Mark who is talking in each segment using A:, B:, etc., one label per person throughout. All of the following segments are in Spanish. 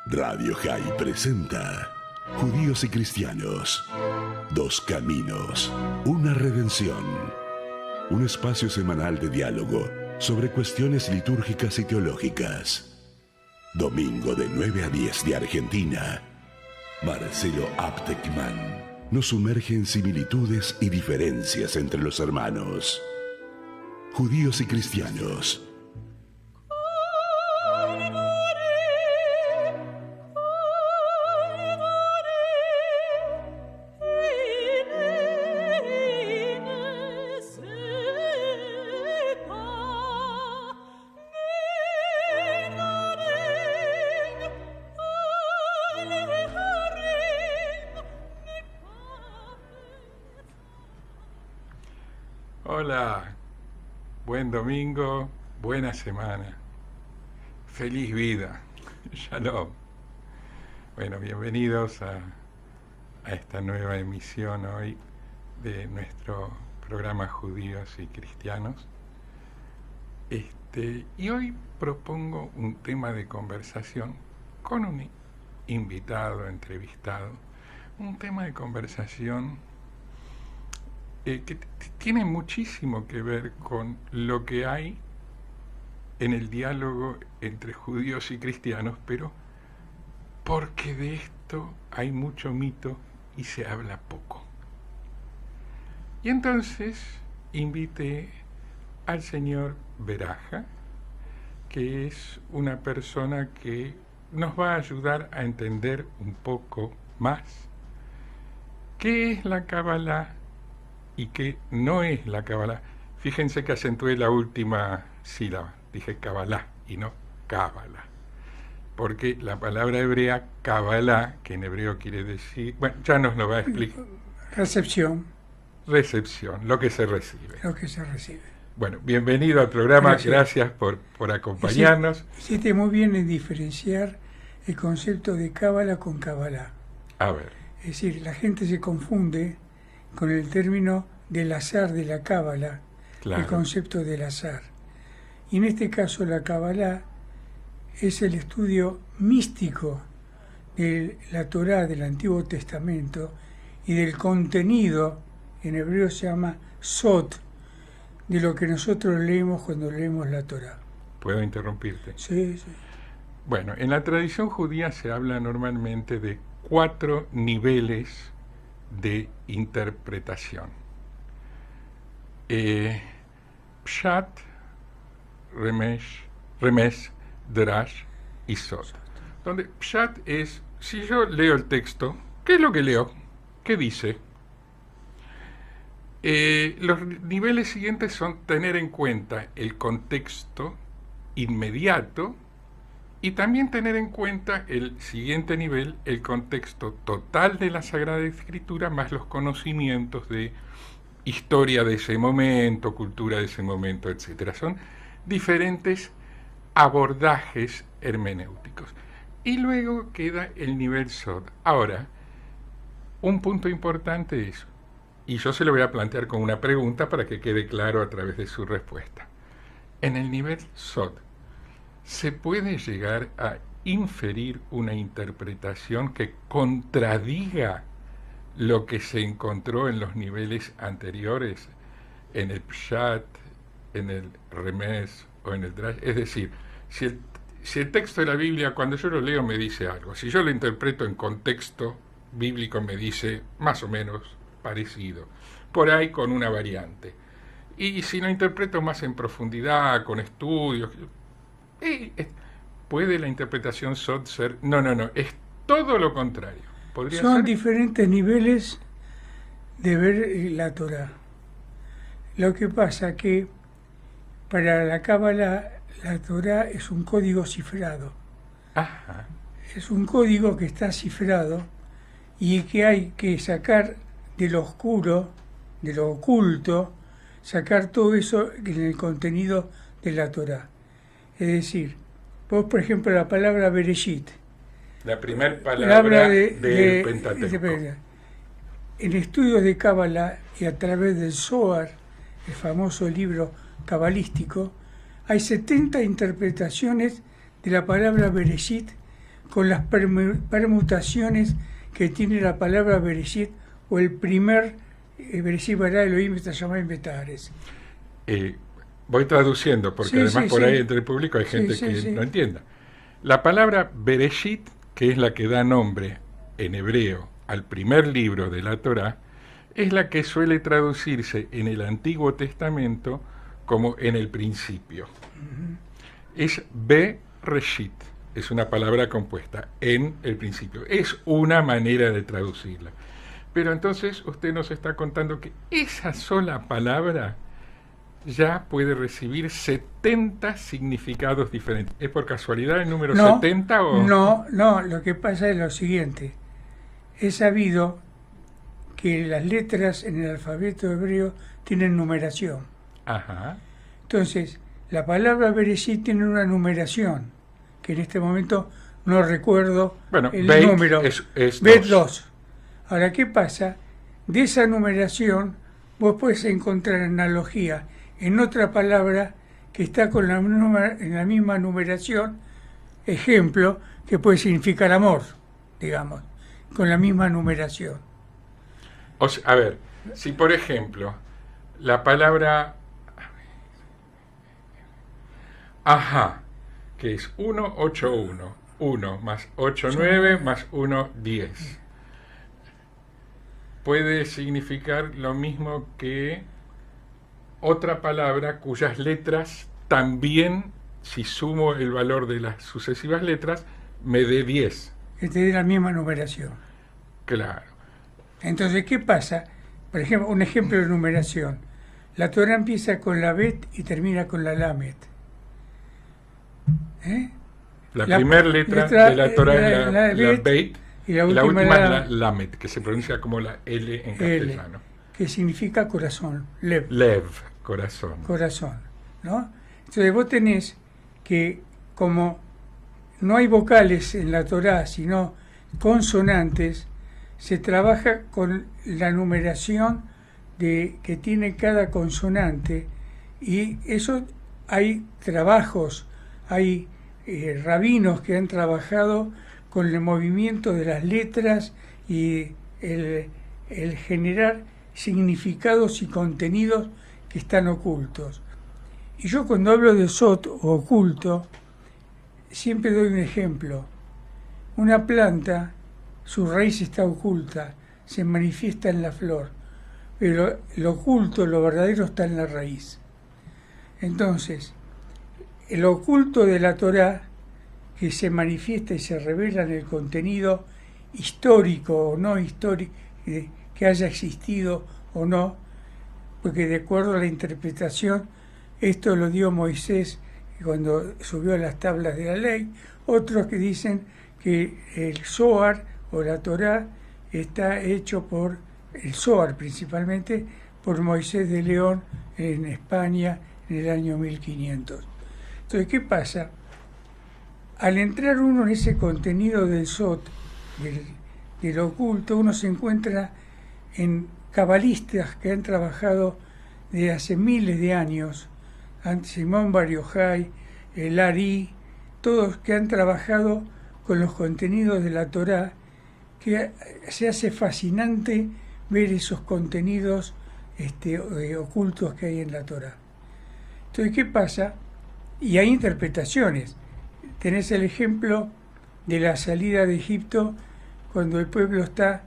A: Radio High presenta Judíos y Cristianos. Dos caminos, una redención. Un espacio semanal de diálogo sobre cuestiones litúrgicas y teológicas. Domingo de 9 a 10 de Argentina. Marcelo Aptekman nos sumerge en similitudes y diferencias entre los hermanos. Judíos y Cristianos.
B: Hola, buen domingo, buena semana, feliz vida, shalom. Bueno, bienvenidos a esta nueva emisión hoy de nuestro programa Judíos y Cristianos. Y hoy propongo un tema de conversación con un invitado, entrevistado, un tema de conversación que tiene muchísimo que ver con lo que hay en el diálogo entre judíos y cristianos, pero porque de esto hay mucho mito y se habla poco. Y entonces invité al señor Beraja, que es una persona que nos va a ayudar a entender un poco más qué es la Kabbalah y que no es la Kabbalah. Fíjense que acentué la última sílaba, dije Kabbalah y no Cábala, porque la palabra hebrea Kabbalah, que en hebreo quiere decir, bueno, ya nos lo va a explicar.
C: Recepción.
B: Recepción, lo que se recibe.
C: Lo que se recibe.
B: Bueno, bienvenido al programa, gracias por acompañarnos.
C: Hiciste muy bien en diferenciar el concepto de Cábala con Kabbalah.
B: A ver.
C: Es decir, la gente se confunde con el término del azar de la Cábala,
B: Claro.
C: el concepto del azar. Y en este caso la Kabbalah es el estudio místico de la Torá del Antiguo Testamento y del contenido, en hebreo se llama Sod, de lo que nosotros leemos cuando leemos la Torá.
B: ¿Puedo interrumpirte?
C: Sí, sí.
B: Bueno, en la tradición judía se habla normalmente de 4 niveles de interpretación. Pshat, Remesh, Drash y Sod. Donde Pshat es, si yo leo el texto, ¿qué es lo que leo? ¿Qué dice? Los niveles siguientes son tener en cuenta el contexto inmediato y también tener en cuenta el siguiente nivel, el contexto total de la Sagrada Escritura, más los conocimientos de historia de ese momento, cultura de ese momento, etc. Son diferentes abordajes hermenéuticos. Y luego queda el nivel Sod. Ahora, un punto importante es, y yo se lo voy a plantear con una pregunta para que quede claro a través de su respuesta. En el nivel Sod, ¿se puede llegar a inferir una interpretación que contradiga lo que se encontró en los niveles anteriores, en el Pshat, en el Remes o en el Drash? Es decir, si el texto de la Biblia, cuando yo lo leo, me dice algo, si yo lo interpreto en contexto bíblico, me dice más o menos parecido, por ahí con una variante. Y si lo interpreto más en profundidad, con estudios, ¿puede la interpretación Sod ser? No, es todo lo contrario.
C: Son
B: ser
C: diferentes niveles de ver la Torá. Lo que pasa que para la Cábala la Torá es un código cifrado.
B: Ajá.
C: Es un código que está cifrado y que hay que sacar de lo oscuro, de lo oculto, sacar todo eso en el contenido de la Torá. Es decir, vos, por ejemplo, la palabra Bereshit,
B: la primera palabra del Pentateuco.
C: En estudios de Cábala y a través del Zohar, el famoso libro cabalístico, hay 70 interpretaciones de la palabra Bereshit con las permutaciones que tiene la palabra Bereshit o el primer Bereshit bara Elohim Betashamaim Betaaretz.
B: Voy traduciendo, porque
C: Sí,
B: además
C: sí,
B: por
C: sí.
B: ahí entre el público hay gente
C: Sí,
B: que
C: sí.
B: no entienda. La palabra Bereshit, que es la que da nombre en hebreo al primer libro de la Torá, es la que suele traducirse en el Antiguo Testamento como en el principio. Es Bereshit, es una palabra compuesta, en el principio. Es una manera de traducirla. Pero entonces usted nos está contando que esa sola palabra ya puede recibir 70 significados diferentes. ¿Es por casualidad el número 70 o...?
C: No, lo que pasa es lo siguiente. He sabido que las letras en el alfabeto hebreo tienen numeración.
B: Ajá.
C: Entonces, la palabra Bereshit tiene una numeración, que en este momento no recuerdo
B: Bueno,
C: el
B: Beit
C: número.
B: es
C: Bet
B: 2.
C: 2. Ahora, ¿qué pasa? De esa numeración vos podés encontrar analogía en otra palabra que está con en la misma numeración, ejemplo, que puede significar amor, digamos, con la misma numeración.
B: O sea, a ver, si por ejemplo la palabra ajá, que es 181, 1 más 89 más 1, 10, puede significar lo mismo que otra palabra cuyas letras también, si sumo el valor de las sucesivas letras, me dé 10.
C: Que te dé la misma numeración.
B: Claro.
C: Entonces, ¿qué pasa? Por ejemplo, un ejemplo de numeración. La Torah empieza con la Bet y termina con la Lamet.
B: La primera letra de la Torah es la Beit
C: y la
B: y la
C: última
B: última es la Lamet, que se pronuncia como la L en
C: L,
B: castellano.
C: que significa corazón, Lev,
B: Lev, corazón.
C: corazón, ¿no? Entonces vos tenés que, como no hay vocales en la Torah, sino consonantes, se trabaja con la numeración que tiene cada consonante, y eso hay trabajos, hay rabinos que han trabajado con el movimiento de las letras y el generar significados y contenidos que están ocultos. Y yo cuando hablo de sot o oculto, siempre doy un ejemplo. Una planta, su raíz está oculta, se manifiesta en la flor, pero lo oculto, lo verdadero está en la raíz. Entonces, el oculto de la Torá, que se manifiesta y se revela en el contenido histórico o no histórico, que haya existido o no, porque de acuerdo a la interpretación, esto lo dio Moisés cuando subió a las tablas de la ley. Otros que dicen que el Zohar o la Torá está hecho por el Zohar principalmente por Moisés de León en España en el año 1500. Entonces, ¿qué pasa? Al entrar uno en ese contenido del Sot, del oculto, uno se encuentra en cabalistas que han trabajado desde hace miles de años, Simón Bar Yochai, el Ari, todos que han trabajado con los contenidos de la Torá, que se hace fascinante ver esos contenidos ocultos que hay en la Torá. Entonces, ¿qué pasa? Y hay interpretaciones. Tenés el ejemplo de la salida de Egipto, cuando el pueblo está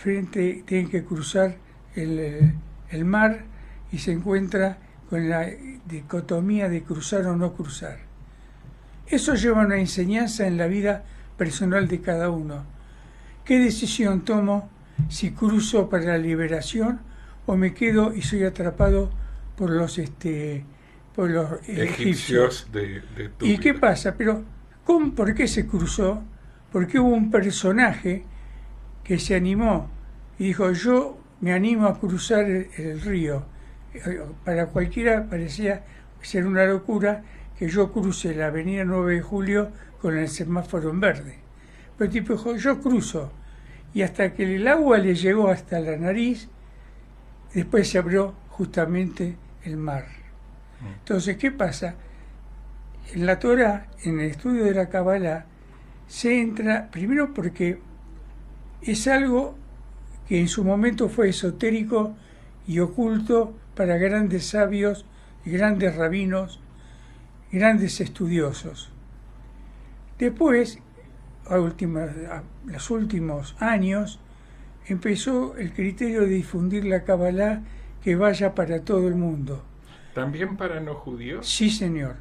C: tienen que cruzar el mar y se encuentra con la dicotomía de cruzar o no cruzar. Eso lleva a una enseñanza en la vida personal de cada uno. ¿Qué decisión tomo si cruzo para la liberación o me quedo y soy atrapado por los egipcios?
B: de
C: ¿Y qué pasa? Pero ¿por qué se cruzó? Porque hubo un personaje que se animó y dijo: yo me animo a cruzar el río. Para cualquiera parecía ser una locura que yo cruce la avenida 9 de Julio con el semáforo en verde. Pero el tipo dijo: yo cruzo. Y hasta que el agua le llegó hasta la nariz, después se abrió justamente el mar. Entonces, ¿qué pasa? En la Torah, en el estudio de la Kabbalah, se entra, primero porque es algo que en su momento fue esotérico y oculto para grandes sabios, grandes rabinos, grandes estudiosos. Después, los últimos años, empezó el criterio de difundir la Kabbalah que vaya para todo el mundo.
B: ¿También para no judíos?
C: Sí, señor,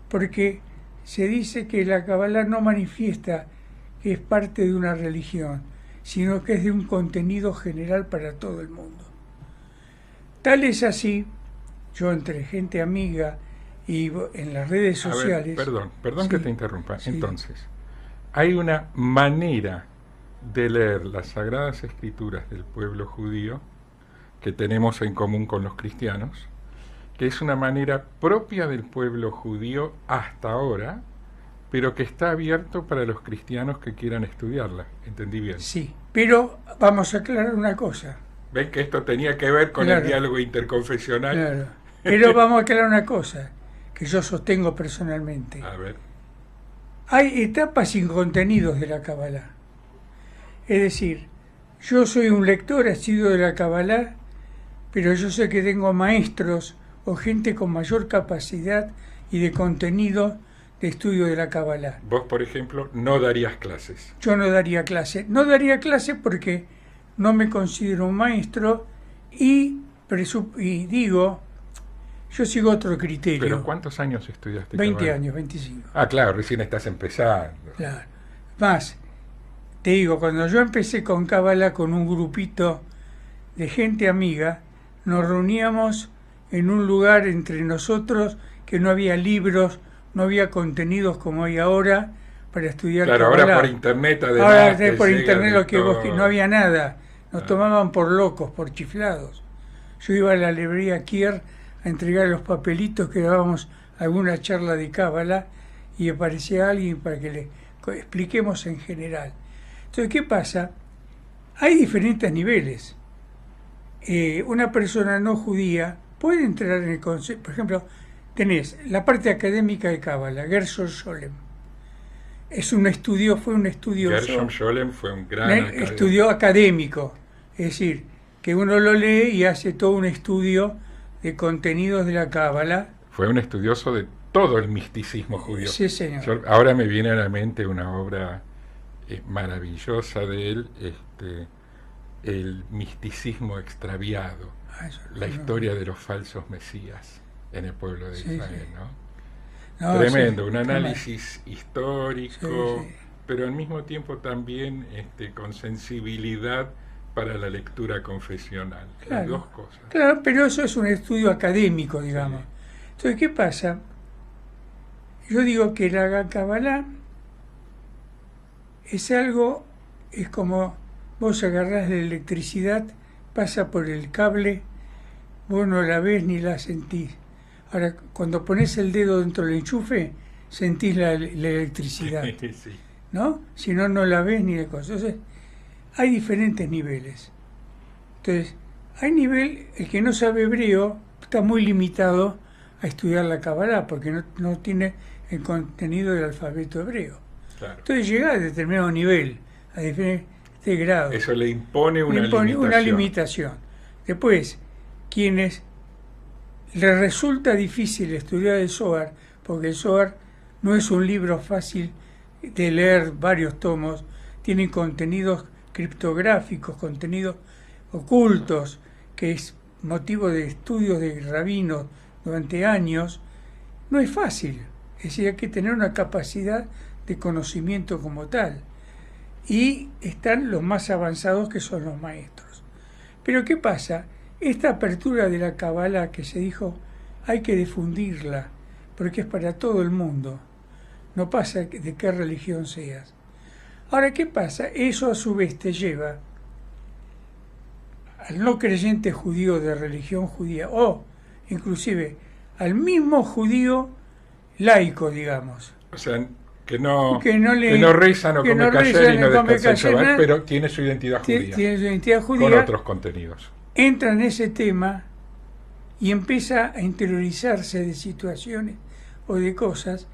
C: porque se dice que la Kabbalah no manifiesta que es parte de una religión, sino que es de un contenido general para todo el mundo. Tal es así, yo entre gente amiga y en las redes sociales...
B: Perdón
C: sí,
B: que te interrumpa.
C: sí.
B: Entonces, hay una manera de leer las Sagradas Escrituras del pueblo judío que tenemos en común con los cristianos, que es una manera propia del pueblo judío hasta ahora, pero que está abierto para los cristianos que quieran estudiarla. ¿Entendí bien?
C: Sí, pero vamos a aclarar una cosa.
B: ¿Ven que esto tenía que ver con
C: Claro.
B: el diálogo interconfesional?
C: Claro. Pero vamos a aclarar una cosa que yo sostengo personalmente.
B: A ver.
C: Hay etapas sin contenidos de la Kabbalah. Es decir, yo soy un lector asiduo de la Kabbalah, pero yo sé que tengo maestros o gente con mayor capacidad y de contenido de estudio de la Kabbalah.
B: Vos, por ejemplo, no darías clases.
C: Yo no daría clase. No daría clase porque no me considero un maestro y digo, yo sigo otro criterio.
B: ¿Pero cuántos años estudiaste
C: 20
B: Kabbalah?
C: años, 25.
B: Ah, claro, recién estás empezando.
C: Claro. Más, te digo, cuando yo empecé con Kabbalah con un grupito de gente amiga, nos reuníamos en un lugar entre nosotros que no había libros, no había contenidos como hay ahora para estudiar
B: Claro,
C: Kabbalah.
B: ahora por internet además.
C: Ahora
B: te
C: por
B: llega
C: internet
B: de
C: lo que vos,
B: todo.
C: no había nada. Nos
B: Ah.
C: tomaban por locos, por chiflados. Yo iba a la librería Kier a entregar los papelitos que dábamos alguna charla de Kabbalah y aparecía alguien para que le expliquemos en general. Entonces, ¿qué pasa? Hay diferentes niveles. Una persona no judía puede entrar en el concepto. Por ejemplo, tenés la parte académica de Kabbalah, Gershom Scholem. Fue un estudioso.
B: Gershom Scholem fue un gran
C: Estudio académico. Es decir, que uno lo lee y hace todo un estudio de contenidos de la Kabbalah.
B: Fue un estudioso de todo el misticismo judío.
C: Sí, señor.
B: Ahora me viene a la mente una obra maravillosa de él, el misticismo extraviado, la historia de los falsos mesías en el pueblo de Israel, ¿no?
C: No,
B: Tremendo,
C: sí,
B: un análisis histórico,
C: Sí, sí.
B: pero al mismo tiempo también con sensibilidad para la lectura confesional. Las
C: Claro.
B: dos cosas.
C: Claro, pero eso es un estudio académico, digamos.
B: Sí.
C: Entonces, ¿qué pasa? Yo digo que la Kabbalah es como vos agarrás la electricidad, pasa por el cable, vos no la ves ni la sentís. Ahora, cuando pones el dedo dentro del enchufe, sentís la electricidad,
B: Sí.
C: ¿no? Si no, no la ves ni la cosa. Entonces, hay diferentes niveles. Entonces, hay nivel, el que no sabe hebreo está muy limitado a estudiar la Kabbalah porque no tiene el contenido del alfabeto hebreo.
B: Claro.
C: Entonces llega a determinado nivel, a diferentes grados.
B: Eso le impone una
C: Le impone
B: limitación.
C: una limitación. Después, quienes les resulta difícil estudiar el Zohar, porque el Zohar no es un libro fácil de leer varios tomos, tienen contenidos criptográficos, contenidos ocultos, que es motivo de estudios de rabinos durante años, no es fácil. Es decir, hay que tener una capacidad de conocimiento como tal. Y están los más avanzados, que son los maestros. Pero ¿qué pasa? Esta apertura de la Kabbalah que se dijo, hay que difundirla, porque es para todo el mundo. No pasa de qué religión seas. Ahora, ¿qué pasa? Eso a su vez te lleva al no creyente judío de religión judía, o inclusive al mismo judío laico, digamos.
B: O sea, que no
C: le-
B: reza, no
C: que
B: come
C: no
B: kasher
C: reza,
B: y
C: no
B: no
C: come
B: descansa el
C: kasher,
B: Shabbat,
C: nada.
B: pero tiene su identidad judía,
C: Tiene su identidad
B: con
C: judía,
B: otros contenidos.
C: entra en ese tema y empieza a interiorizarse de situaciones o de cosas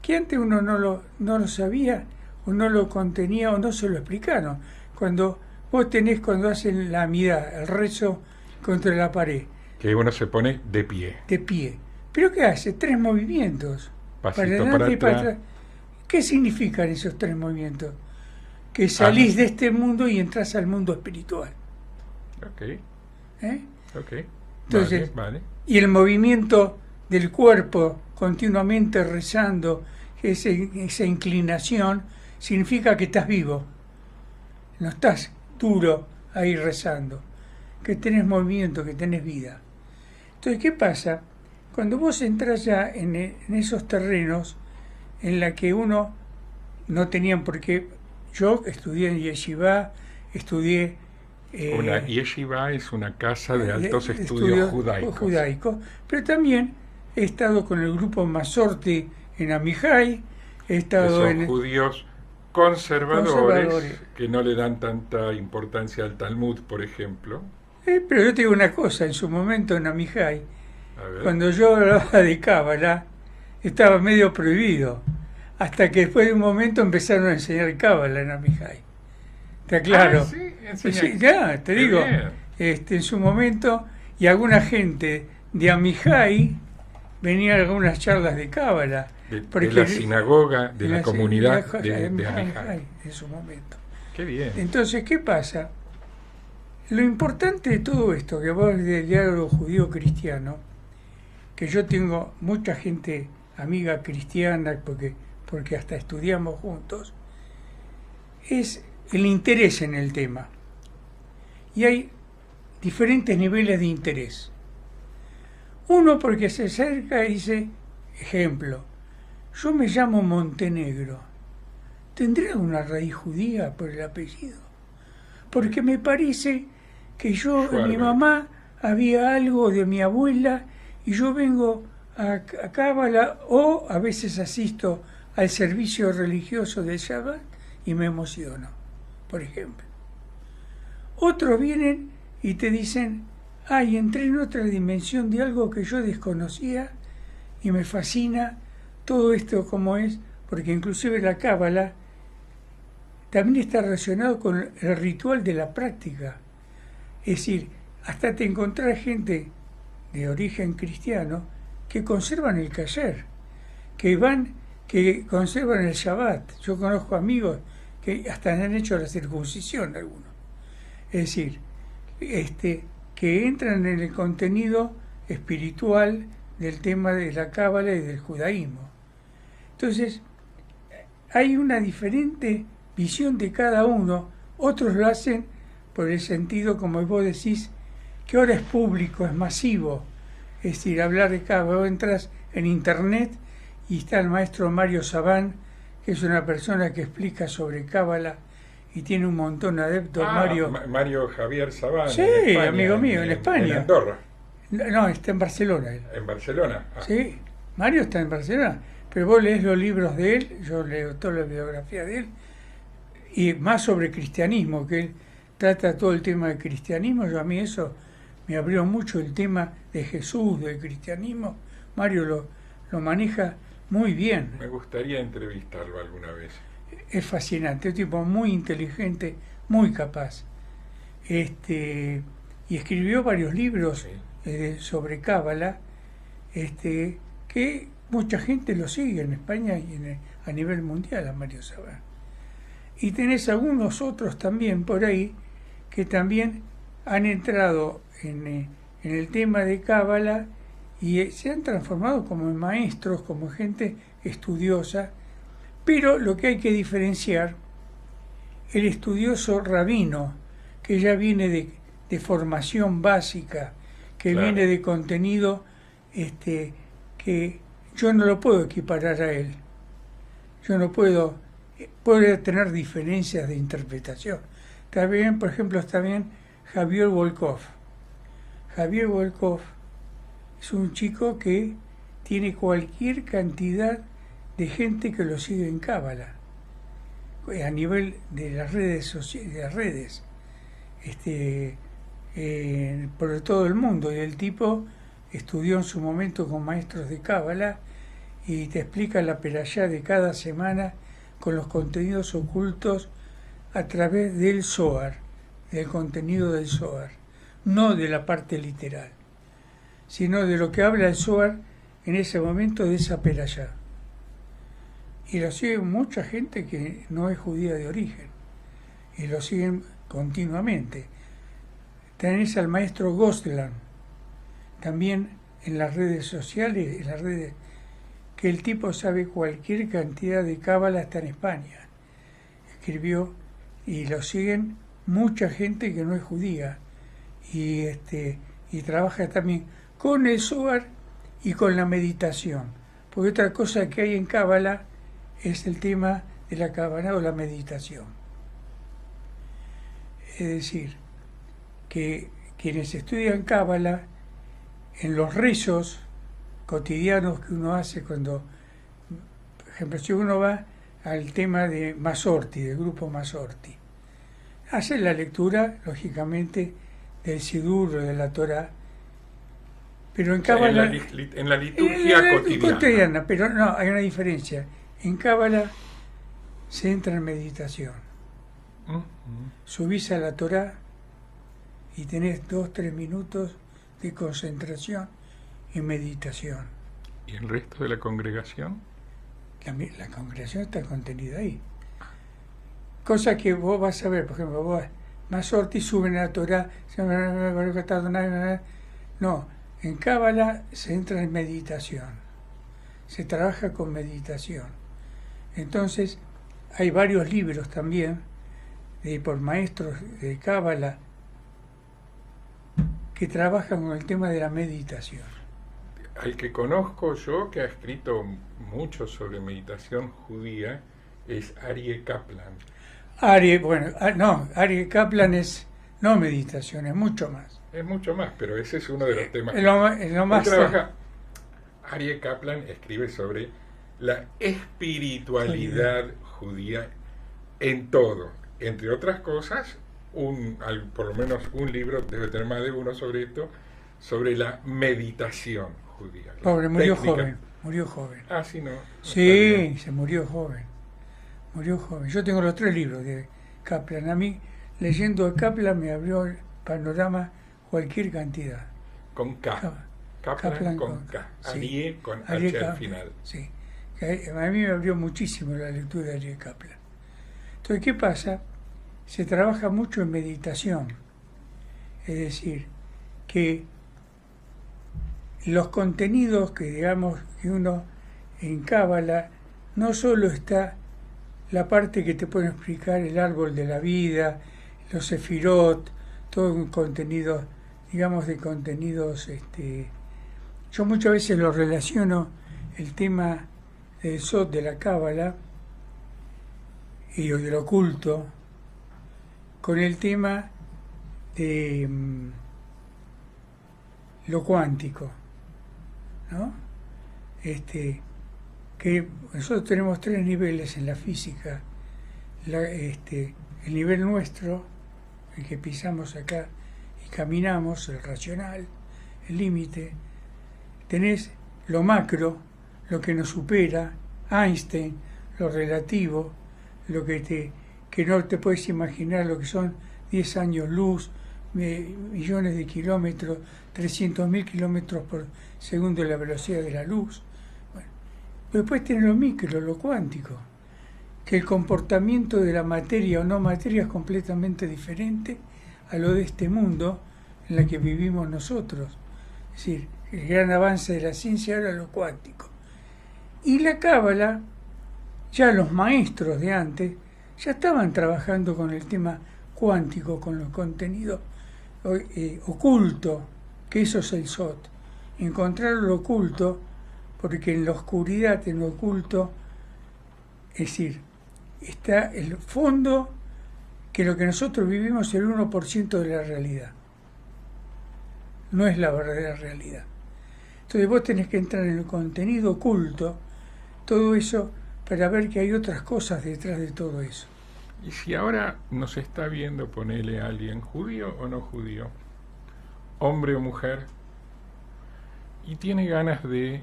C: que antes uno no lo sabía o no lo contenía o no se lo explicaron. Cuando vos tenés, cuando hacen la amidad, el rezo contra la pared,
B: Que uno se pone de pie.
C: de pie. ¿Pero qué hace? 3 movimientos.
B: Pasito para
C: y para
B: atrás.
C: atrás. ¿Qué significan esos 3 movimientos? Que salís de este mundo y entras al mundo espiritual.
B: Ok,
C: ¿Eh?
B: ok.
C: Entonces,
B: vale.
C: Y el movimiento del cuerpo continuamente rezando, esa inclinación, significa que estás vivo. No estás duro ahí rezando. Que tenés movimiento, que tenés vida. Entonces, ¿qué pasa? Cuando vos entras ya en esos terrenos en la que uno no tenían por qué. Yo estudié en Yeshiva, estudié
B: Una yeshiva es una casa de altos estudios judaicos.
C: pero también he estado con el grupo Masorti en Amihai, he
B: Que
C: estado
B: son
C: en
B: judíos conservadores que no le dan tanta importancia al Talmud, por ejemplo.
C: pero yo te digo una cosa, en su momento en Amihai,
B: A ver.
C: cuando yo hablaba de Cábala, estaba medio prohibido, hasta que después de un momento empezaron a enseñar Cábala en Amihai. ¿Está claro?
B: Ah, sí, enseña.
C: Sí, ya, te
B: Qué
C: digo,
B: bien.
C: en su momento, y alguna gente de Amihai venía a algunas charlas de Cábala.
B: De la sinagoga, de la comunidad de
C: Amihai
B: Amihai.
C: en su momento.
B: Qué bien.
C: Entonces, ¿qué pasa? Lo importante de todo esto, que vos del diálogo judío-cristiano, que yo tengo mucha gente amiga cristiana, porque hasta estudiamos juntos, es el interés en el tema. Y hay diferentes niveles de interés. Uno porque se acerca y dice, ejemplo, yo me llamo Montenegro. ¿Tendré una raíz judía por el apellido? Porque me parece que en mi mamá había algo de mi abuela y yo vengo a Cábala o a veces asisto al servicio religioso de Shabbat y me emociono, por ejemplo. Otros vienen y te dicen, ay, entré en otra dimensión de algo que yo desconocía y me fascina todo esto como es, porque inclusive la Cábala también está relacionado con el ritual de la práctica. Es decir, hasta te encontrás gente de origen cristiano que conservan el kasher, que conservan el Shabbat. Yo conozco amigos que hasta han hecho la circuncisión algunos. Es decir, que entran en el contenido espiritual del tema de la Cábala y del judaísmo. Entonces, hay una diferente visión de cada uno. Otros lo hacen por el sentido, como vos decís, que ahora es público, es masivo. Es decir, hablar de Cábala, vos entras en internet y está el maestro Mario Sabán, que es una persona que explica sobre Cábala y tiene un montón de adeptos.
B: Mario Javier Sabán.
C: Sí,
B: en España,
C: amigo mío, en España.
B: En Andorra.
C: No, está en Barcelona él.
B: En Barcelona.
C: Sí, Mario está en Barcelona, pero vos lees los libros de él, yo leo toda la biografía de él, y más sobre cristianismo, que él trata todo el tema del cristianismo. A mí eso me abrió mucho el tema de Jesús, del cristianismo. Mario lo maneja muy bien.
B: Me gustaría entrevistarlo alguna vez.
C: Es fascinante, es un tipo muy inteligente, muy capaz. Y escribió varios libros sobre Cábala, que mucha gente lo sigue en España y a nivel mundial, a Mario Sabán. Y tenés algunos otros también por ahí que también han entrado en el tema de Cábala y se han transformado como en maestros, como gente estudiosa. Pero lo que hay que diferenciar, el estudioso rabino, que ya viene de formación básica, que
B: Claro.
C: viene de contenido que yo no lo puedo equiparar a él. Yo no puedo tener diferencias de interpretación. También, por ejemplo, está bien Javier Volkov. Javier Volkov es un chico que tiene cualquier cantidad de gente que lo sigue en Cábala, a nivel de las redes, por todo el mundo. Y el tipo estudió en su momento con maestros de Cábala y te explica la perashá de cada semana con los contenidos ocultos a través del Zohar, del contenido del Zohar, no de la parte literal, sino de lo que habla el Zohar en ese momento de esa perashá. Y lo sigue mucha gente que no es judía de origen, y lo siguen continuamente. Tenés al maestro Goslan, también en las redes sociales, en las redes, que el tipo sabe cualquier cantidad de cábala, hasta en España. Escribió, y lo siguen mucha gente que no es judía, y trabaja también con el Zohar y con la meditación. Porque otra cosa que hay en cábala es el tema de la cábala o la meditación. Es decir, que quienes estudian cábala, en los rezos cotidianos que uno hace cuando, por ejemplo, si uno va al tema de Masorti, del grupo Masorti, hace la lectura, lógicamente, del Sidur o de la Torá, pero en cábala...
B: En la liturgia cotidiana.
C: Pero no, hay una diferencia. En cábala se entra en meditación. Subís a la Torá y tenés 2-3 minutos de concentración y meditación.
B: ¿Y el resto de la congregación?
C: La congregación está contenida ahí. Cosa que vos vas a ver, por ejemplo, vos, Masorti suben a la Torá, no, en cábala se entra en meditación, se trabaja con meditación. Entonces, hay varios libros también por maestros de cábala que trabajan con el tema de la meditación.
B: Al que conozco yo, que ha escrito mucho sobre meditación judía, es Aryeh Kaplan.
C: Aryeh Kaplan es no meditación, es mucho más.
B: Es mucho más, pero ese es uno de los temas.
C: Es lo más.
B: Aryeh Kaplan escribe sobre la espiritualidad judía en todo. Entre otras cosas, por lo menos un libro, debe tener más de uno sobre esto, sobre la meditación judía.
C: Pobre, murió joven.
B: Ah, sí, no.
C: Sí, se murió joven. Yo tengo los 3 libros de Kaplan. A mí, leyendo a Kaplan, me abrió el panorama cualquier cantidad.
B: Con K. Kaplan con K. Aryeh con H al final.
C: Sí. A mí me abrió muchísimo la lectura de Aryeh Kaplan. Entonces, ¿qué pasa? Se trabaja mucho en meditación. Es decir, que los contenidos que digamos que uno en cábala, no solo está la parte que te pueden explicar el árbol de la vida, los sefirot, todo un contenido, digamos, de contenidos. Yo muchas veces lo relaciono el tema del Sod, de la cábala y del oculto, con el tema de lo cuántico, ¿no? Que nosotros tenemos 3 niveles en la física. El nivel nuestro, el que pisamos acá y caminamos, el racional, el límite. Tenés lo macro, lo que nos supera, Einstein, lo relativo, lo que no te puedes imaginar, lo que son 10 años luz, millones de kilómetros, 300.000 kilómetros por segundo la velocidad de la luz. Bueno, después tenés lo micro, lo cuántico, que el comportamiento de la materia o no materia es completamente diferente a lo de este mundo en el que vivimos nosotros. Es decir, el gran avance de la ciencia era lo cuántico. Y la cábala, ya los maestros de antes, ya estaban trabajando con el tema cuántico, con los contenidos oculto, que eso es el Sot. Encontrar lo oculto, porque en la oscuridad, en lo oculto, es decir, está el fondo, que lo que nosotros vivimos es el 1% de la realidad. No es la verdadera realidad. Entonces vos tenés que entrar en el contenido oculto, todo eso, para ver que hay otras cosas detrás de todo eso.
B: Y si ahora nos está viendo, ponele a alguien judío o no judío, hombre o mujer, y tiene ganas de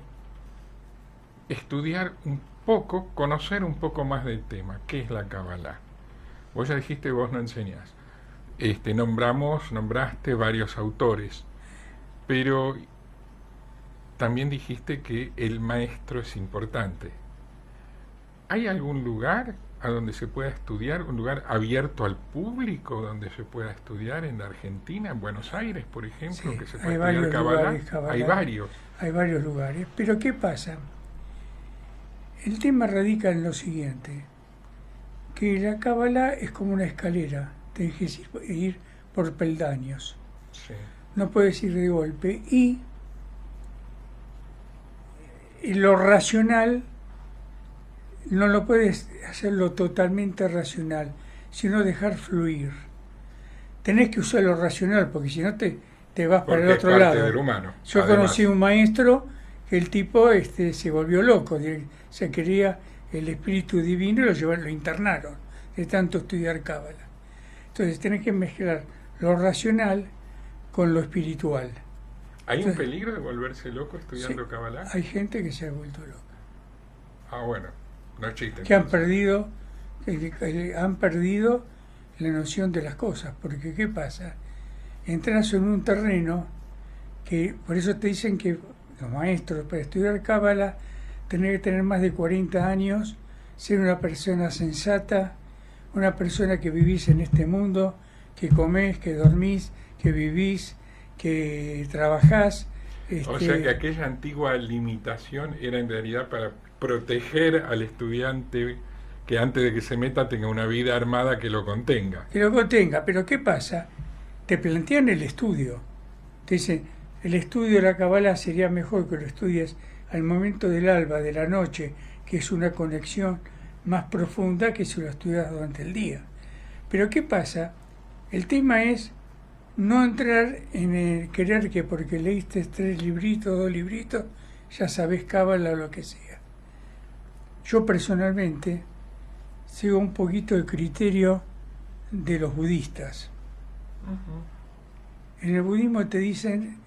B: estudiar un poco, conocer un poco más del tema. ¿Qué es la Kabbalah? Vos ya dijiste, vos no enseñás. Nombraste varios autores, pero también dijiste que el maestro es importante. ¿Hay algún lugar a donde se pueda estudiar, un lugar abierto al público donde se pueda estudiar en la Argentina, en Buenos Aires, por ejemplo,
C: Sí,
B: que se
C: hay
B: pueda estudiar
C: varios
B: Kabbalah?
C: lugares Kabbalah.
B: Hay varios.
C: Hay varios lugares. Pero ¿qué pasa? El tema radica en lo siguiente, que la Kabbalah es como una escalera, tenés que ir por peldaños,
B: Sí.
C: no puedes ir de golpe, y lo racional no lo puedes hacerlo totalmente racional, sino dejar fluir. Tenés que usar lo racional, porque si no te vas para el
B: Porque es
C: otro
B: parte
C: lado.
B: del humano.
C: Yo
B: Además,
C: conocí un maestro que el tipo se volvió loco, se quería el espíritu divino y lo internaron de tanto estudiar Cábala. Entonces tenés que mezclar lo racional con lo espiritual.
B: ¿Hay un
C: Entonces,
B: peligro de volverse loco estudiando
C: sí,
B: Kabbalah?
C: hay gente que se ha vuelto loca,
B: Ah, bueno, no es chiste.
C: que han
B: entonces.
C: perdido la noción de las cosas, porque ¿qué pasa? Entras en un terreno que, por eso te dicen que los maestros para estudiar Cábala tenés que tener más de 40 años, ser una persona sensata, una persona que vivís en este mundo, que comés, que dormís, que vivís, que trabajás.
B: O sea que aquella antigua limitación era en realidad para proteger al estudiante que antes de que se meta tenga una vida armada que lo contenga.
C: Que lo contenga, pero ¿qué pasa? Te plantean el estudio. Te dicen, el estudio de la Cábala sería mejor que lo estudies al momento del alba, de la noche, que es una conexión más profunda que si lo estudias durante el día. Pero ¿qué pasa? El tema es no entrar en el querer que porque leíste 3 libritos, 2 libritos, ya sabés Cábala o lo que sea. Yo personalmente sigo un poquito el criterio de los budistas. En el budismo te dicen,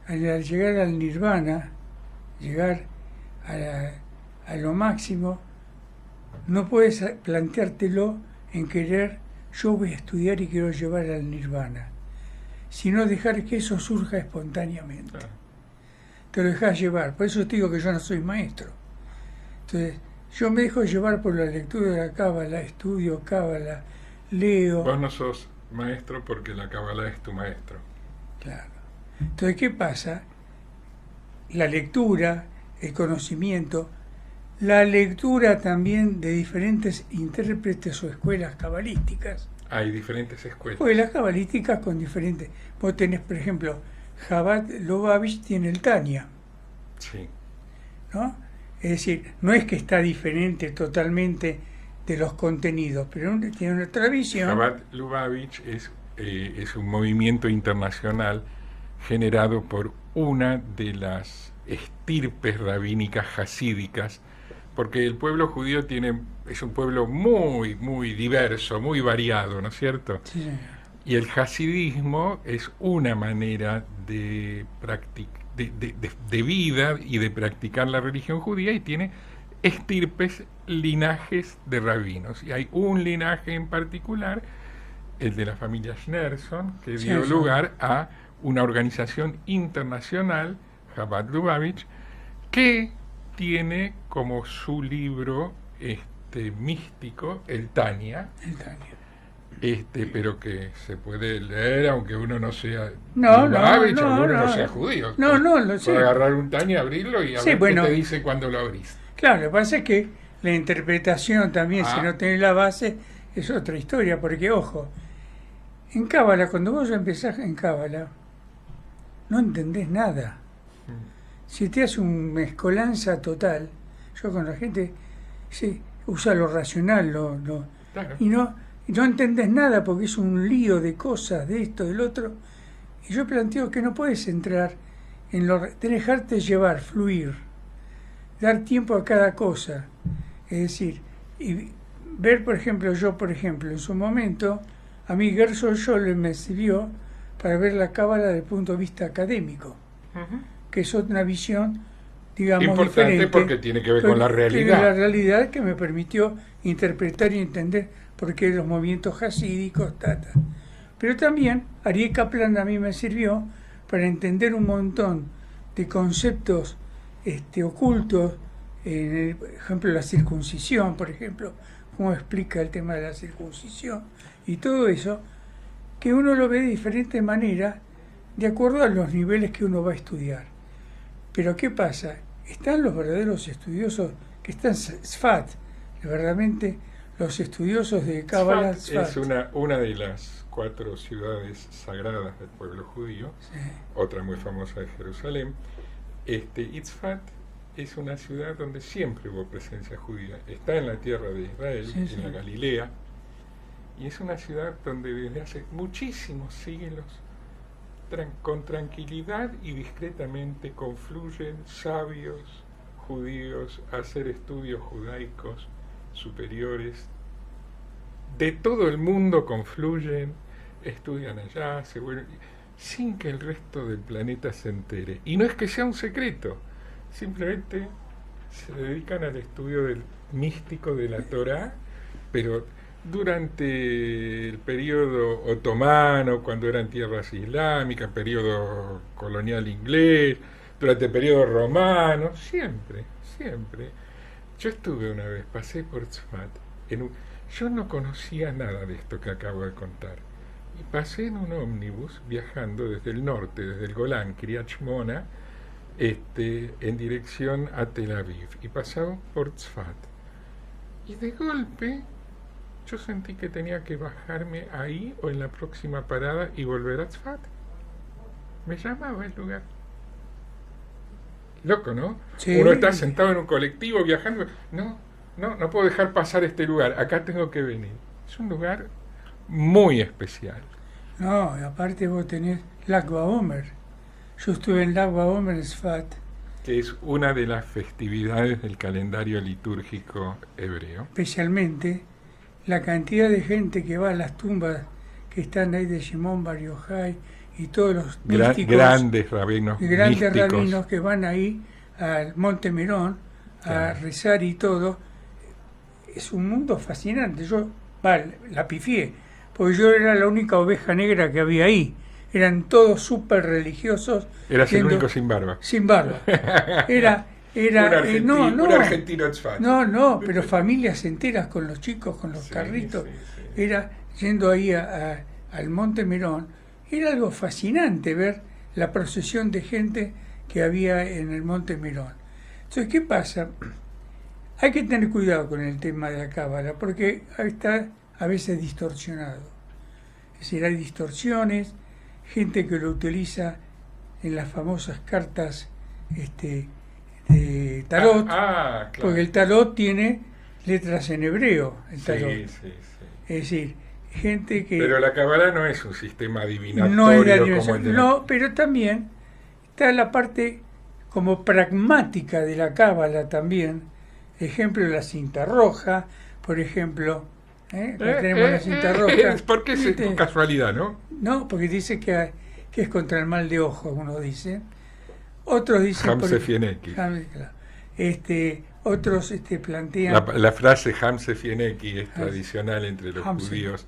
C: al llegar al nirvana, llegar a lo máximo, no puedes planteártelo en querer, yo voy a estudiar y quiero llevar al nirvana, sino dejar que eso surja espontáneamente.
B: Claro.
C: Te lo dejas llevar, por eso te digo que yo no soy maestro. Entonces, yo me dejo llevar por la lectura de la Cábala, estudio Cábala, leo.
B: Vos no sos maestro porque la Kabbalah es tu maestro.
C: Claro. Entonces, ¿qué pasa? La lectura, el conocimiento, la lectura también de diferentes intérpretes o escuelas cabalísticas.
B: Hay diferentes escuelas.
C: Escuelas cabalísticas con diferentes. Vos tenés, por ejemplo, Chabad Lubavitch tiene el Tania,
B: Sí.
C: ¿no? Es decir, no es que está diferente totalmente de los contenidos, pero tiene una tradición.
B: Chabad Lubavitch es un movimiento internacional generado por una de las estirpes rabínicas hasídicas, porque el pueblo judío es un pueblo muy, muy diverso, muy variado, ¿no es cierto?
C: Sí, señor.
B: Y el hasidismo es una manera de vida y de practicar la religión judía, y tiene estirpes, linajes de rabinos. Y hay un linaje en particular, el de la familia Schneerson, que dio lugar a una organización internacional, Chabad Lubavitch, que tiene como su libro místico el Tania.
C: El Tania.
B: Pero que se puede leer aunque uno no sea
C: Lubavitch,
B: aunque uno no sea judío.
C: No, lo sé.
B: Puede agarrar un Tania, abrirlo y a ver qué te dice cuando lo abrís.
C: Claro, lo que pasa es que la interpretación también, si no tenés la base, es otra historia, porque ojo, en Cábala, cuando vos empezás en Cábala, no entendés nada. Si te hace una mezcolanza total, yo con la gente usa lo racional,
B: Claro.
C: y no entendés nada porque es un lío de cosas, de esto, del otro. Y yo planteo que no puedes entrar en tenés que dejarte llevar, fluir, dar tiempo a cada cosa. Es decir, y ver, por ejemplo, en su momento, a mí Gershom Scholem me sirvió para ver la Cábala desde el punto de vista académico, que es una visión digamos,
B: importante
C: diferente,
B: porque tiene que ver con la
C: tiene
B: realidad.
C: la realidad que me permitió interpretar y entender por qué los movimientos hasídicos, Pero también Aryeh Kaplan a mí me sirvió para entender un montón de conceptos ocultos, por ejemplo, la circuncisión, por ejemplo, cómo explica el tema de la circuncisión y todo eso, que uno lo ve de diferente manera de acuerdo a los niveles que uno va a estudiar. Pero ¿qué pasa? Están los verdaderos estudiosos, que están Sfat, verdaderamente los estudiosos de Kabbalah.
B: Sfat es una de las 4 ciudades sagradas del pueblo judío,
C: Sí.
B: otra muy famosa de Jerusalén. Tzfat es una ciudad donde siempre hubo presencia judía. Está en la tierra de Israel,
C: Sí.
B: en la Galilea, y es una ciudad donde desde hace muchísimos siglos, con tranquilidad y discretamente, confluyen sabios judíos a hacer estudios judaicos superiores. De todo el mundo confluyen, estudian allá, se vuelven, sin que el resto del planeta se entere. Y no es que sea un secreto, simplemente se dedican al estudio del místico de la Torá, pero durante el periodo otomano, cuando eran tierras islámicas, periodo colonial inglés, durante el periodo romano, siempre. Yo estuve una vez, pasé por Tzfat, yo no conocía nada de esto que acabo de contar, y pasé en un ómnibus viajando desde el norte, desde el Golán, Kiryat Shmona, en dirección a Tel Aviv, y pasaba por Tzfat, y de golpe yo sentí que tenía que bajarme ahí o en la próxima parada y volver a Tzfat. Me llamaba el lugar. Loco, ¿no?
C: Sí.
B: Uno está sentado en un colectivo viajando. No puedo dejar pasar este lugar. Acá tengo que venir. Es un lugar muy especial.
C: No, y aparte vos tenés Lag BaOmer. Yo estuve en Lag BaOmer en Sfat.
B: Que es una de las festividades del calendario litúrgico hebreo.
C: Especialmente la cantidad de gente que va a las tumbas que están ahí de Shimon Bar Yochai y todos los místicos,
B: grandes rabinos
C: grandes
B: místicos.
C: rabinos que van ahí al Monte Merón a rezar y todo. Es un mundo fascinante. Yo la pifié, porque yo era la única oveja negra que había ahí. Eran todos súper religiosos.
B: Eras el único sin barba.
C: Sin barba. Era
B: un argentino Tzfat.
C: No, pero familias enteras con los chicos, con los carritos.
B: Sí.
C: Era yendo ahí al Monte Merón. Era algo fascinante ver la procesión de gente que había en el Monte Merón. Entonces, ¿qué pasa? Hay que tener cuidado con el tema de la cábala, porque está a veces distorsionado. Es decir, hay distorsiones, gente que lo utiliza en las famosas cartas de tarot,
B: claro.
C: porque el tarot tiene letras en hebreo, el tarot.
B: Sí.
C: Es decir, gente que...
B: Pero la Kabbalah no es un sistema adivinatorio
C: no es de
B: como el de
C: no, pero también está la parte como pragmática de la cábala también. Ejemplo, la cinta roja, por ejemplo. Tenemos la cinta roja.
B: Porque es casualidad, ¿no?
C: No, porque dice que es contra el mal de ojo, unos dicen. Otros dicen...
B: Hamse Fieneki.
C: Otros plantean...
B: La frase Hamse Fieneki es tradicional entre los judíos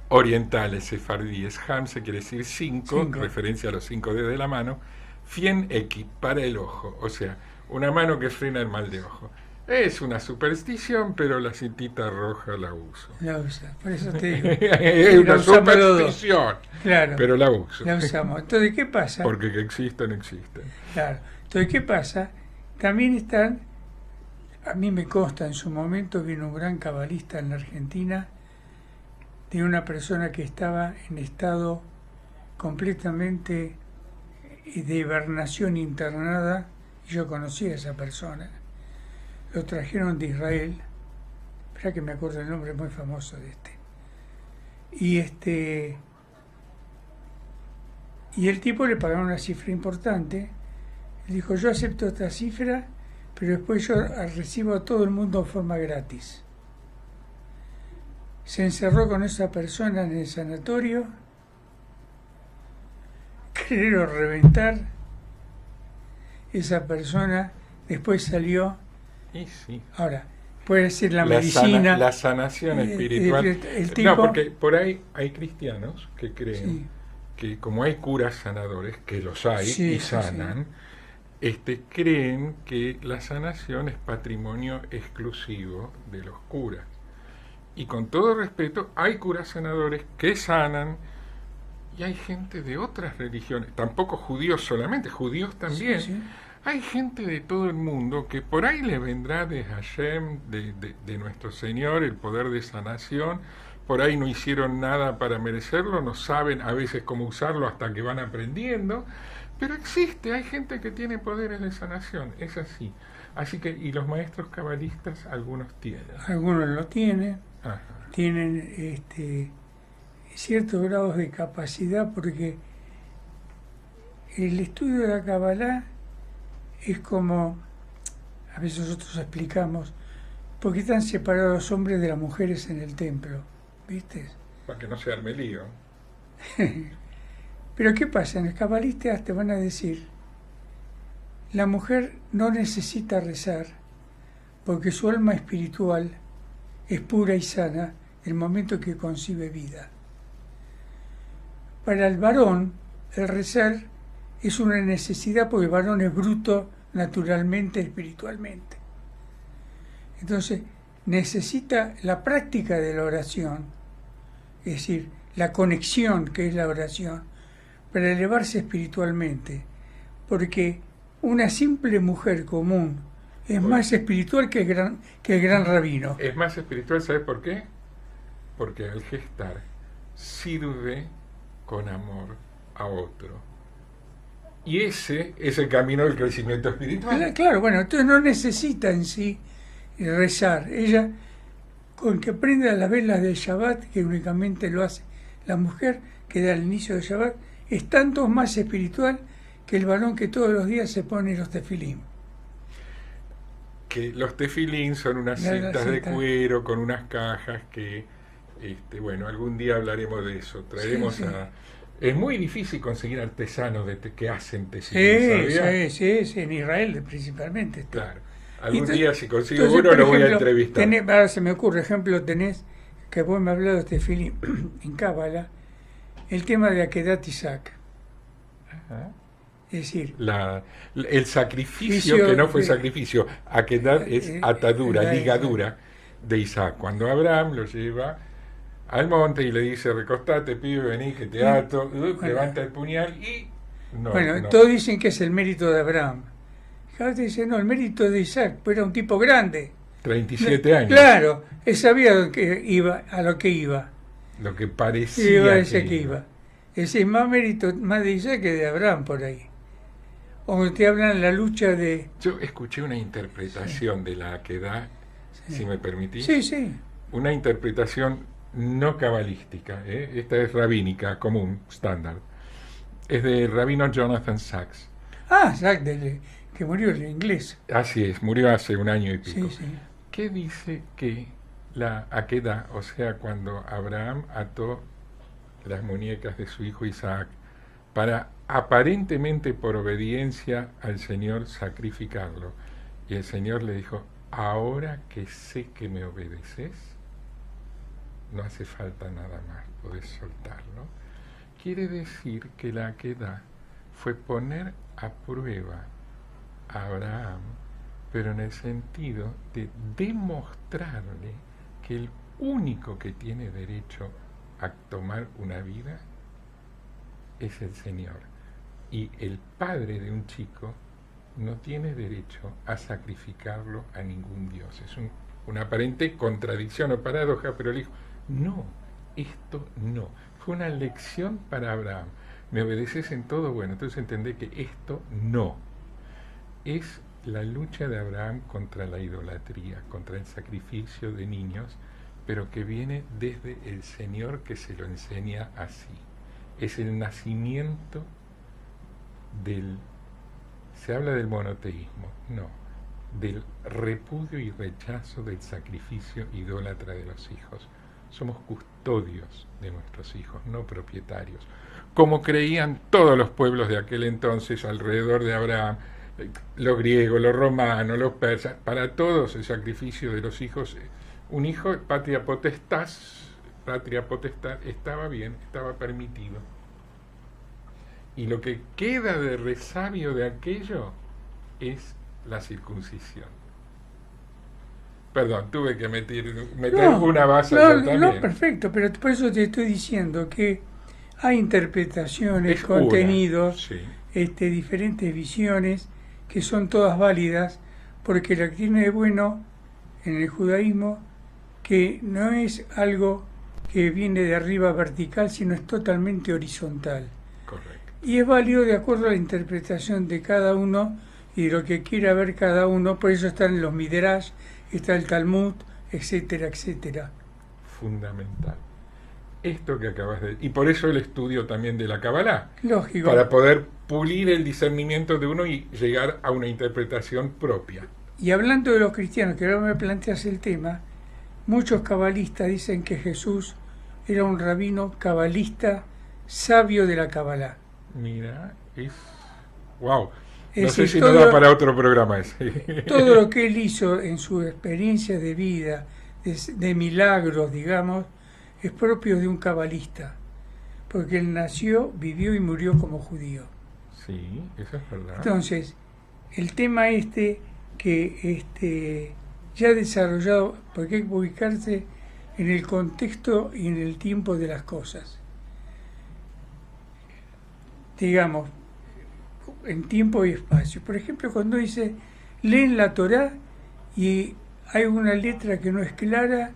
B: orientales, sefardíes. Hamse quiere decir 5, referencia a los 5 dedos de la mano. Fieneki, para el ojo. O sea, una mano que frena el mal de ojo. Es una superstición, pero la cintita roja la uso.
C: La usa, por eso te digo.
B: Es una superstición,
C: claro,
B: pero la uso.
C: La usamos. Entonces, ¿qué pasa?
B: Porque que existen, existen.
C: Claro. Entonces, ¿qué pasa? También están, a mí me consta, en su momento vino un gran cabalista en la Argentina, de una persona que estaba en estado completamente de hibernación internada, y yo conocí a esa persona. Lo trajeron de Israel, espera que me acuerdo el nombre muy famoso de y el tipo le pagaron una cifra importante. Él dijo, yo acepto esta cifra, pero después yo recibo a todo el mundo en forma gratis. Se encerró con esa persona en el sanatorio, querer reventar. Esa persona después salió.
B: Y sí.
C: Ahora, puede ser la medicina.
B: La sanación espiritual.
C: El tipo,
B: no, porque por ahí hay cristianos que creen
C: sí,
B: que como hay curas sanadores, que los hay
C: Sí,
B: y
C: sí,
B: sanan, creen que la sanación es patrimonio exclusivo de los curas. Y con todo respeto, hay curas sanadores que sanan, y hay gente de otras religiones, tampoco judíos solamente, judíos también.
C: sí, sí.
B: Hay gente de todo el mundo que por ahí le vendrá de Hashem, de nuestro Señor, el poder de sanación. Por ahí no hicieron nada para merecerlo, no saben a veces cómo usarlo hasta que van aprendiendo. Pero existe, hay gente que tiene poderes de sanación, es así. Así que, y los maestros cabalistas, algunos tienen.
C: Algunos lo tienen,
B: Ajá.
C: tienen ciertos grados de capacidad, porque el estudio de la Kabbalah es como, a veces nosotros explicamos, porque están separados los hombres de las mujeres en el templo, ¿viste?
B: Para que no se arme lío.
C: Pero ¿qué pasa? En los cabalistas te van a decir, la mujer no necesita rezar, porque su alma espiritual es pura y sana el momento que concibe vida. Para el varón, el rezar es una necesidad, porque el varón es bruto naturalmente, espiritualmente. Entonces, necesita la práctica de la oración, es decir, la conexión que es la oración, para elevarse espiritualmente, porque una simple mujer común es más espiritual que el gran rabino.
B: Es más espiritual, ¿sabes por qué? Porque al gestar sirve con amor a otro. Y ese es el camino del crecimiento espiritual.
C: Claro, bueno, entonces no necesita en sí rezar. Ella, con que prenda las velas del Shabbat, que únicamente lo hace la mujer, que da el inicio del Shabbat, es tanto más espiritual que el varón que todos los días se pone los tefilín.
B: Que los tefilín son unas cintas de cuero con unas cajas que, bueno, algún día hablaremos de eso. Traeremos
C: Sí, sí.
B: Es muy difícil conseguir artesanos que hacen tefilín, ¿sabías?
C: Sí, en Israel principalmente.
B: Claro. Algún
C: Entonces,
B: día si consigo
C: entonces,
B: uno
C: por
B: lo voy a
C: ejemplo,
B: entrevistar.
C: ahora se me ocurre, ejemplo, tenés, que vos me hablado de tefilín en Cábala, el tema de Akedat Isaac.
B: Ajá.
C: Es decir,
B: el sacrificio que no fue sacrificio, Akedat es atadura, ligadura de Isaac. Cuando Abraham lo lleva al monte y le dice, recostate, pibe, vení, que te ato, levanta el puñal y...
C: todos dicen que es el mérito de Abraham. Cada vez dicen, no, el mérito de Isaac, pues era un tipo grande.
B: 37 años.
C: Claro, él sabía a lo que iba.
B: Lo que parecía
C: que iba. Es decir, más mérito más de Isaac que de Abraham por ahí. O te hablan de la lucha de...
B: Yo escuché una interpretación de la Akedah, si me permitís.
C: Sí.
B: Una interpretación no cabalística, esta es rabínica, común, estándar. Es del rabino Jonathan Sachs.
C: Sachs, que murió en inglés.
B: Así es, murió hace un año y pico.
C: Sí.
B: Que dice que la Akedah, o sea, cuando Abraham ató las muñecas de su hijo Isaac para aparentemente por obediencia al Señor sacrificarlo, y el Señor le dijo, ahora que sé que me obedeces, no hace falta nada más, podés soltarlo. Quiere decir que la Akedah fue poner a prueba a Abraham, pero en el sentido de demostrarle que el único que tiene derecho a tomar una vida es el Señor. Y el padre de un chico no tiene derecho a sacrificarlo a ningún Dios. Es una aparente contradicción o paradoja, pero él dijo, no, esto no. Fue una lección para Abraham. ¿Me obedeces en todo? Bueno, entonces entendé que esto no. Es la lucha de Abraham contra la idolatría, contra el sacrificio de niños, pero que viene desde el Señor que se lo enseña así. Es el nacimiento se habla del monoteísmo, no, del repudio y rechazo del sacrificio idólatra de los hijos. Somos custodios de nuestros hijos, no propietarios, como creían todos los pueblos de aquel entonces alrededor de Abraham, Los griegos, los romanos, los persas, para todos el sacrificio de los hijos, un hijo, patria potestad, estaba bien, estaba permitido. Y lo que queda de resabio de aquello es la circuncisión. Perdón, tuve que meter una base también.
C: No, perfecto, pero por eso te estoy diciendo que hay interpretaciones, contenidos, diferentes visiones que son todas válidas, porque lo que tiene de bueno en el judaísmo que no es algo que viene de arriba vertical, sino es totalmente horizontal.
B: Correcto.
C: Y es válido de acuerdo a la interpretación de cada uno y de lo que quiera ver cada uno, por eso están los Midrash, está el Talmud, etcétera, etcétera.
B: Fundamental. Esto que acabas de decir. Y por eso el estudio también de la Kabbalah.
C: Lógico.
B: Para poder pulir el discernimiento de uno y llegar a una interpretación propia.
C: Y hablando de los cristianos, que ahora me planteas el tema, muchos cabalistas dicen que Jesús era un rabino cabalista sabio de la Kabbalah.
B: Mira, es... ¡Wow!
C: Es
B: no sé
C: decir,
B: si no da para otro programa ese.
C: Todo lo que él hizo en su experiencia de vida, de milagros, digamos, es propio de un cabalista, porque él nació, vivió y murió como judío.
B: Sí, eso es verdad.
C: Entonces, el tema que ya desarrollado, porque hay que ubicarse en el contexto y en el tiempo de las cosas. Digamos, en tiempo y espacio. Por ejemplo, cuando dice, leen la Torá y hay una letra que no es clara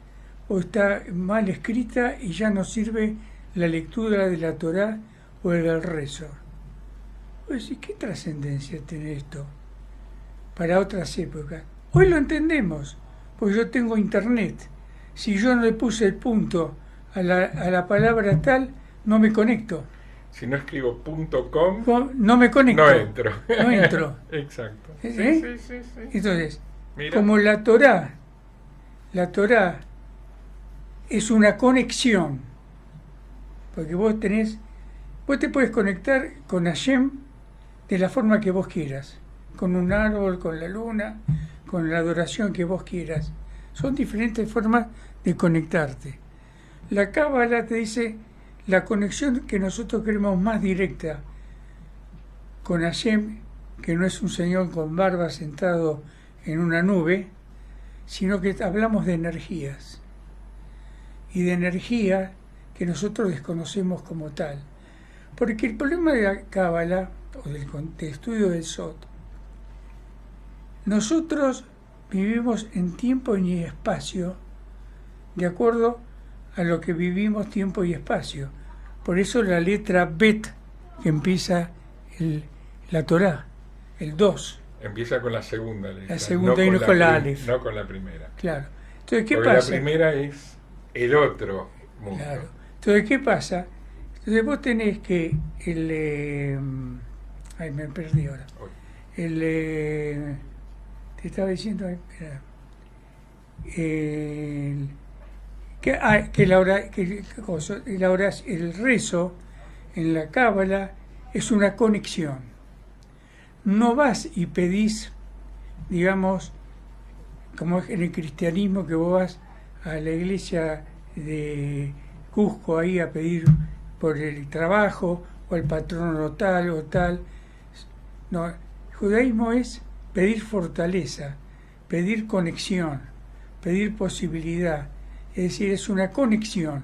C: o está mal escrita y ya no sirve la lectura de la Torá o el rezo. Pues, ¿y qué trascendencia tiene esto para otras épocas? Hoy lo entendemos, porque yo tengo internet. Si yo no le puse el punto a la palabra tal, no me conecto.
B: Si no escribo .com,
C: no me conecto.
B: No entro.
C: No entro.
B: Exacto.
C: ¿Eh?
B: Sí.
C: Entonces,
B: mira,
C: como la Torá es una conexión, porque vos te puedes conectar con Hashem de la forma que vos quieras, con un árbol, con la luna, con la adoración que vos quieras. Son diferentes formas de conectarte. La Cábala te dice la conexión que nosotros queremos más directa con Hashem, que no es un señor con barba sentado en una nube, sino que hablamos de energías, y de energía que nosotros desconocemos como tal. Porque el problema de la Cábala, o del estudio del Sot, nosotros vivimos en tiempo y espacio de acuerdo a lo que vivimos tiempo y espacio. Por eso la letra Bet, que empieza la Torá, el 2.
B: Empieza con la segunda letra.
C: La segunda y no con la Aleph.
B: No con la primera.
C: Claro. Entonces, ¿qué
B: porque
C: pasa?
B: La primera es el otro mundo.
C: Claro. Entonces, ¿qué pasa? Entonces vos tenés que ay, me perdí ahora. Te estaba diciendo, espera. El rezo en la Cábala es una conexión. No vas y pedís, digamos, como es en el cristianismo, que vos vas a la iglesia de Cusco ahí a pedir por el trabajo o el patrono tal o tal. No, el judaísmo es pedir fortaleza, pedir conexión, pedir posibilidad. Es decir, es una conexión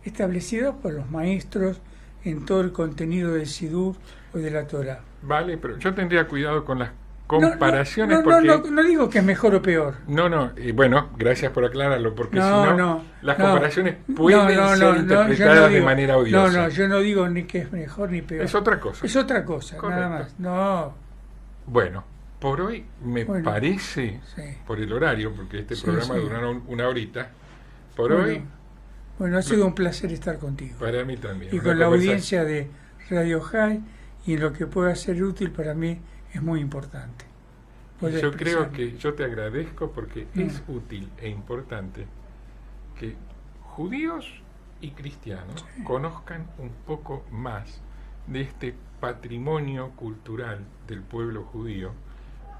C: establecida por los maestros en todo el contenido del Sidur o de la Torá.
B: Vale, pero yo tendría cuidado con las comparaciones porque...
C: No digo que es mejor o peor.
B: No, y bueno, gracias por aclararlo, porque si no, las comparaciones pueden ser interpretadas de manera odiosa.
C: No, yo no digo ni que es mejor ni peor.
B: Es otra cosa.
C: Es otra cosa, correcto. Nada más. No.
B: Bueno, por hoy me parece, por el horario, porque este programa durará una horita, hoy...
C: Bueno, ha sido un placer estar contigo.
B: Para mí también.
C: Y con la audiencia de Radio High, y en lo que pueda ser útil para mí es muy importante.
B: Yo creo que yo te agradezco porque es útil e importante que judíos y cristianos conozcan un poco más de este patrimonio cultural del pueblo judío,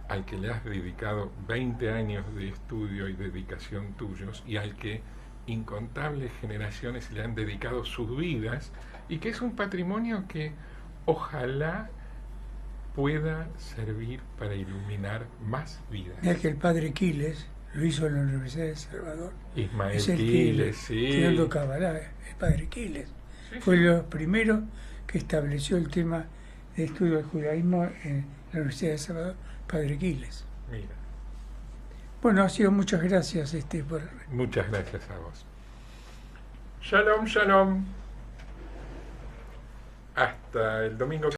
B: al que le has dedicado 20 años de estudio y dedicación tuyos, y al que incontables generaciones le han dedicado sus vidas, y que es un patrimonio que ojalá pueda servir para iluminar más vidas.
C: Ya que el padre Quiles lo hizo en la Universidad de El Salvador.
B: Ismael
C: Es el
B: Quiles, sí.
C: estudiando Kabbalah, el padre Quiles.
B: Sí,
C: Fue
B: sí.
C: lo primero que estableció el tema de estudio del judaísmo en la Universidad de El Salvador, padre Quiles.
B: Mira,
C: Bueno, ha sido muchas gracias por...
B: muchas gracias a vos. Shalom, shalom. Hasta el domingo.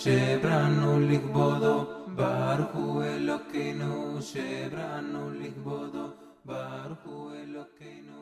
D: Shebranu likbodo, Baruch Hu Elokeinu, Shebranu likbodo. Baruch Hu Elokeinu